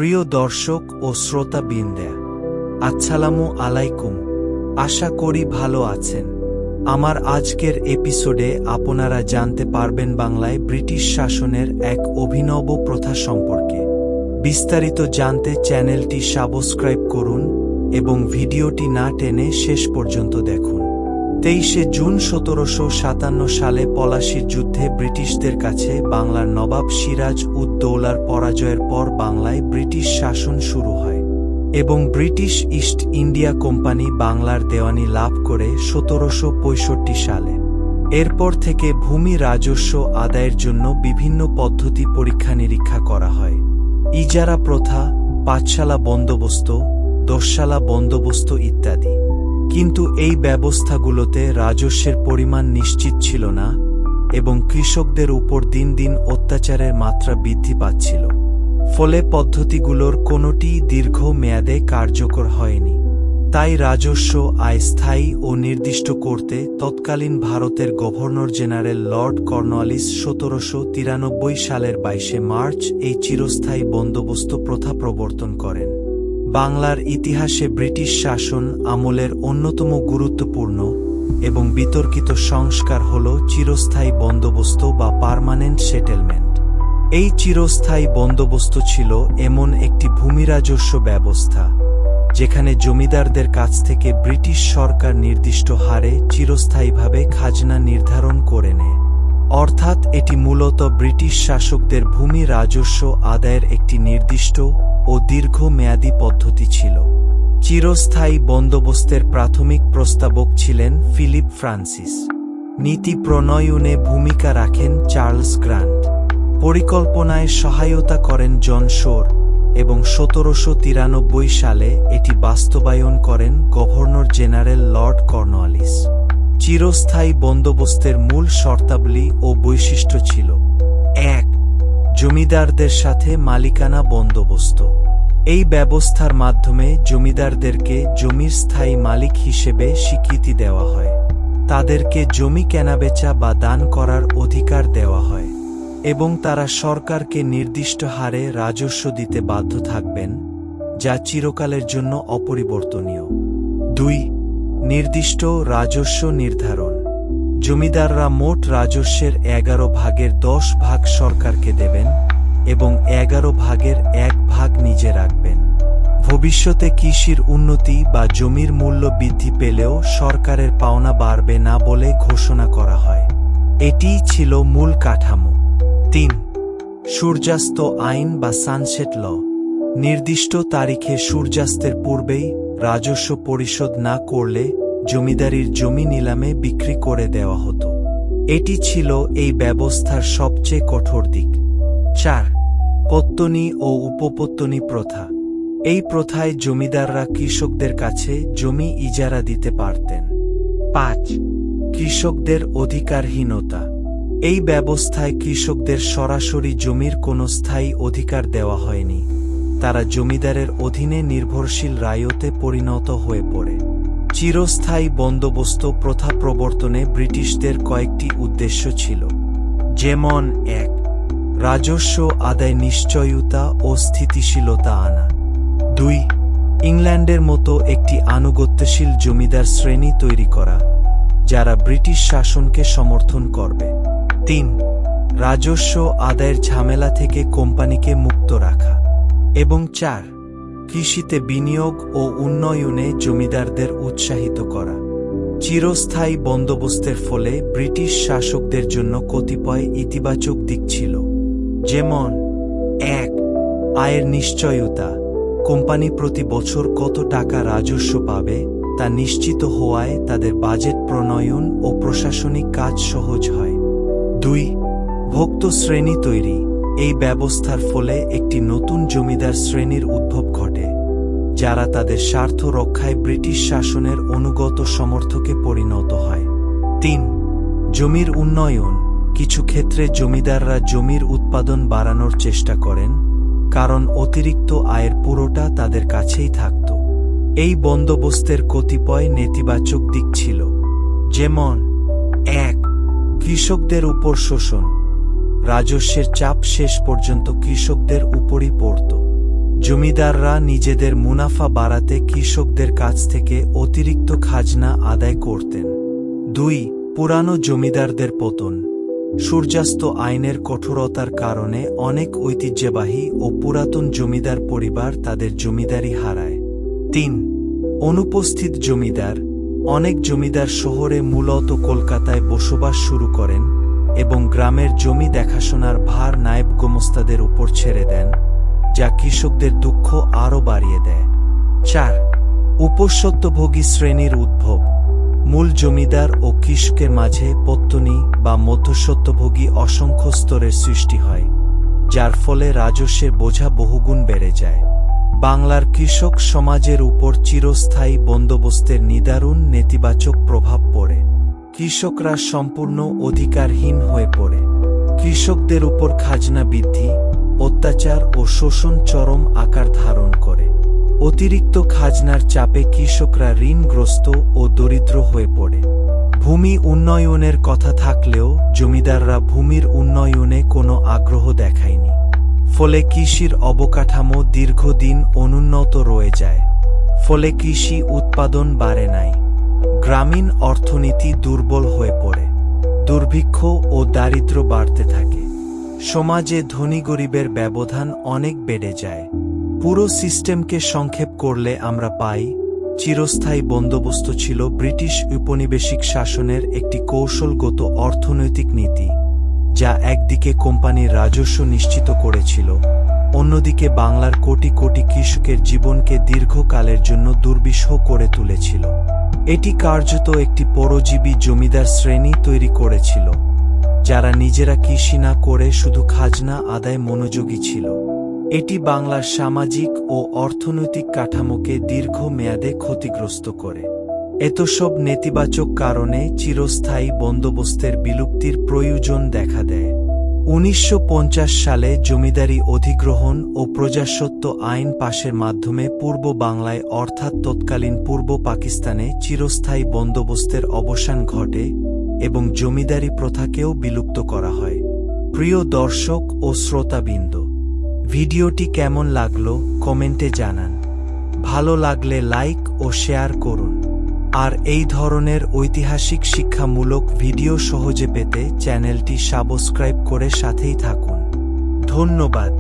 প্রিয় দর্শক ও শ্রোতাবৃন্দে, আসসালামু আলাইকুম। আশা করি ভালো আছেন। আমার আজকের এপিসোডে আপনারা জানতে পারবেন বাংলায় ব্রিটিশ শাসনের এক অভিনব প্রথা সম্পর্কে। বিস্তারিত জানতে চ্যানেলটি সাবস্ক্রাইব করুন এবং ভিডিওটি না টেনে শেষ পর্যন্ত দেখুন। 23 জুন 1757 সালে পলাশীর যুদ্ধে ব্রিটিশদের কাছে বাংলার নবাব সিরাজ উদ দৌলার পরাজয়ের পর বাংলায় ব্রিটিশ শাসন শুরু হয় এবং ব্রিটিশ ইস্ট ইন্ডিয়া কোম্পানি বাংলার দেওয়ানি লাভ করে 1765 সালে। এরপর থেকে ভূমি রাজস্ব আদায়ের জন্য বিভিন্ন পদ্ধতি পরীক্ষা নিরীক্ষা করা হয়। ইজারা প্রথা, পাঠশালা বন্দোবস্ত, দশশালা বন্দোবস্ত ইত্যাদি। কিন্তু এই ব্যবস্থাগুলোতে রাজস্বের পরিমাণ নিশ্চিত ছিল না এবং কৃষকদের উপর দিন দিন অত্যাচারের মাত্রা বৃদ্ধি পাচ্ছিল। ফলে পদ্ধতিগুলোর কোনোটিই দীর্ঘ মেয়াদে কার্যকর হয়নি। তাই রাজস্ব আয় স্থায়ী ও নির্দিষ্ট করতে তৎকালীন ভারতের গভর্নর জেনারেল লর্ড কর্নওয়ালিস 1793 সালের 22 মার্চ এই চিরস্থায়ী বন্দোবস্ত প্রথা প্রবর্তন করেন। বাংলার ইতিহাসে ব্রিটিশ শাসন আমলের অন্যতম গুরুত্বপূর্ণ এবং বিতর্কিত সংস্কার হল চিরস্থায়ী বন্দোবস্ত বা পার্মানেন্ট সেটেলমেন্ট। এই চিরস্থায়ী বন্দোবস্ত ছিল এমন একটি ভূমি রাজস্ব ব্যবস্থা যেখানে জমিদারদের কাছ থেকে ব্রিটিশ সরকার নির্দিষ্ট হারে চিরস্থায়ীভাবে খাজনা নির্ধারণ করে নেয়। অর্থাৎ এটি মূলত ব্রিটিশ শাসকদের ভূমি রাজস্ব আদায়ের একটি নির্দিষ্ট ও দীর্ঘমেয়াদী পদ্ধতি ছিল। চিরস্থায়ী বন্দোবস্তের প্রাথমিক প্রস্তাবক ছিলেন ফিলিপ ফ্রান্সিস। নীতি প্রণয়নে ভূমিকা রাখেন চার্লস গ্রান্ট। পরিকল্পনায় সহায়তা করেন জন শোর এবং 1793 সালে এটি বাস্তবায়ন করেন গভর্নর জেনারেল লর্ড কর্নওয়ালিস। চিরস্থায়ী বন্দোবস্তের মূল শর্তাবলী ও বৈশিষ্ট্য ছিল: 1. জমিদারদের সাথে মালিকানা বন্দোবস্ত। এই ব্যবস্থার মাধ্যমে জমিদারদেরকে জমির স্থায়ী মালিক হিসেবে স্বীকৃতি দেওয়া হয়। তাদেরকে জমি কেনাবেচা বা দান করার অধিকার দেওয়া হয় এবং তারা সরকারকে নির্দিষ্ট হারে রাজস্ব দিতে বাধ্য থাকবেন, যা চিরকালের জন্য অপরিবর্তনীয়। 2. নির্দিষ্ট রাজস্ব নির্ধারণ। জমিদাররা মোট রাজস্বের 11 ভাগের 10 ভাগ সরকারকে দেবেন এবং 11 ভাগের 1 ভাগ নিজে রাখবেন। ভবিষ্যতে কৃষির উন্নতি বা জমির মূল্য বৃদ্ধি পেলেও সরকারের পাওনা বাড়বে না বলে ঘোষণা করা হয়। এটিই ছিল মূল কাঠামো। 3. সূর্যাস্ত আইন বা সানসেট ল। নির্দিষ্ট তারিখে সূর্যাস্তের পূর্বেই রাজস্ব পরিশোধ না করলে জমিদারির জমি নিলামে বিক্রি করে দেওয়া হতো। এটি ছিল এই ব্যবস্থার সবচেয়ে কঠোর দিক। 4. পত্তনি ও উপপত্তনি প্রথা। এই প্রথায় জমিদাররা কৃষকদের কাছে জমি ইজারা দিতে পারতেন। 5. কৃষকদের অধিকারহীনতা। এই ব্যবস্থায় কৃষকদের সরাসরি জমির কোনো স্থায়ী অধিকার দেওয়া হয়নি। তারা জমিদারের অধীনে নির্ভরশীল রায়তে পরিণত হয়ে পড়ে। চিরস্থায়ী বন্দোবস্ত প্রথা প্রবর্তনে ব্রিটিশদের কয়েকটি উদ্দেশ্য ছিল, যেমন: 1. রাজস্ব আদায় নিশ্চয়তা ও স্থিতিশীলতা আনা। 2. ইংল্যান্ডের মতো একটি আনুগত্যশীল জমিদার শ্রেণী তৈরি করা, যারা ব্রিটিশ শাসনকে সমর্থন করবে। 3. রাজস্ব আদায়ের ঝামেলা থেকে কোম্পানিকে মুক্ত রাখা। এবং 4. কৃষিতে বিনিয়োগ ও উন্নয়নে জমিদারদের উৎসাহিত করা। চিরস্থায়ী বন্দোবস্তের ফলে ব্রিটিশ শাসকদের জন্য কতিপয় ইতিবাচক দিক ছিল, যেমন: 1. আয়ের নিশ্চয়তা। কোম্পানি প্রতি বছর কত টাকা রাজস্ব পাবে তা নিশ্চিত হওয়ায় তাদের বাজেট প্রণয়ন ও প্রশাসনিক কাজ সহজ হয়। 2. ভোক্ত শ্রেণী তৈরি। এই ব্যবস্থার ফলে একটি নতুন জমিদার শ্রেণীর উদ্ভব ঘটে, যারা তাদের স্বার্থ রক্ষায় ব্রিটিশ শাসনের অনুগত সমর্থকে পরিণত হয়। 3. জমির উন্নয়ন। কিছু ক্ষেত্রে জমিদাররা জমির উৎপাদন বাড়ানোর চেষ্টা করেন, কারণ অতিরিক্ত আয়ের পুরোটা তাদের কাছেই থাকত। এই বন্দোবস্তের কতিপয় নেতিবাচক দিক ছিল, যেমন: 1. কৃষকদের উপর শোষণ। রাজস্বের চাপ শেষ পর্যন্ত কৃষকদের উপরই পড়ত। জমিদাররা নিজেদের মুনাফা বাড়াতে কৃষকদের কাছ থেকে অতিরিক্ত খাজনা আদায় করতেন। 2. পুরানো জমিদারদের পতন। সূর্যাস্ত আইনের কঠোরতার কারণে অনেক ঐতিহ্যবাহী ও পুরাতন জমিদার পরিবার তাদের জমিদারি হারায়। 3. অনুপস্থিত জমিদার। অনেক জমিদার শহরে মূলত কলকাতায় বসবাস শুরু করেন এবং গ্রামের জমি দেখাশোনার ভার নায়েব গোমস্তাদের উপর ছেড়ে দেন, যা কৃষকদের দুঃখ আরও বাড়িয়ে দেয়। 4. উপস্বত্বভোগী শ্রেণীর উদ্ভব। মূল জমিদার ও কৃষকের মাঝে পত্তনি বা মধ্যস্বত্বভোগী অসংখ্য স্তরের সৃষ্টি হয়, যার ফলে রাজস্বের বোঝা বহুগুণ বেড়ে যায়। বাংলার কৃষক সমাজের উপর চিরস্থায়ী বন্দোবস্তের নিদারুণ নেতিবাচক প্রভাব পড়ে। কৃষকরা সম্পূর্ণ অধিকারহীন হয়ে পড়ে। কৃষকদের উপর খাজনা বৃদ্ধি, অত্যাচার ও শোষণ চরম আকার ধারণ করে। অতিরিক্ত খাজনার চাপে কৃষকরা ঋণগ্রস্ত ও দরিদ্র হয়ে পড়ে। ভূমি উন্নয়নের কথা থাকলেও জমিদাররা ভূমির উন্নয়নে কোনো আগ্রহ দেখায়নি, ফলে কৃষির অবকাঠামো দীর্ঘদিন অনুন্নত রয়ে যায়। ফলে কৃষি উৎপাদন বাড়ে নাই। গ্রামীণ অর্থনীতি দুর্বল হয়ে পড়ে। দুর্ভিক্ষ ও দারিদ্র্য বাড়তে থাকে। সমাজে ধনী গরিবের ব্যবধান অনেক বেড়ে যায়। পুরো সিস্টেমকে সংক্ষেপ করলে আমরা পাই, চিরস্থায়ী বন্দোবস্ত ছিল ব্রিটিশ উপনিবেশিক শাসনের একটি কৌশলগত অর্থনৈতিক নীতি, যা একদিকে কোম্পানির রাজস্ব নিশ্চিত করেছিল, অন্যদিকে বাংলার কোটি কোটি কৃষকের জীবনকে দীর্ঘকালের জন্য দুর্বিষহ করে তুলেছিল। এটি কার্যত একটি পরজীবী জমিদার শ্রেণী তৈরি করেছিল, যারা নিজেরা কৃষি না করে শুধু খাজনা আদায় মনোযোগী ছিল। এটি বাংলার সামাজিক ও অর্থনৈতিক কাঠামোকে দীর্ঘ মেয়াদে ক্ষতিগ্রস্ত করে। এত সব নেতিবাচক কারণে চিরস্থায়ী বন্দোবস্তের বিলুপ্তির প্রয়োজন দেখা দেয়। 1950 সালে জমিদারি অধিগ্রহণ ও প্রজাস্বত্ব আইন পাশের মাধ্যমে পূর্ব বাংলায় অর্থাৎ তৎকালীন পূর্ব পাকিস্তানে চিরস্থায়ী বন্দোবস্তের অবসান ঘটে এবং জমিদারি প্রথাকেও বিলুপ্ত করা হয়। প্রিয় দর্শক ও শ্রোতাবৃন্দ, ভিডিওটি কেমন লাগলো কমেন্টে জানান। ভালো লাগলে লাইক ও শেয়ার করুন। আর এই ধরনের ঐতিহাসিক শিক্ষামূলক ভিডিও সহজে পেতে চ্যানেলটি সাবস্ক্রাইব করে সাথেই থাকুন। ধন্যবাদ।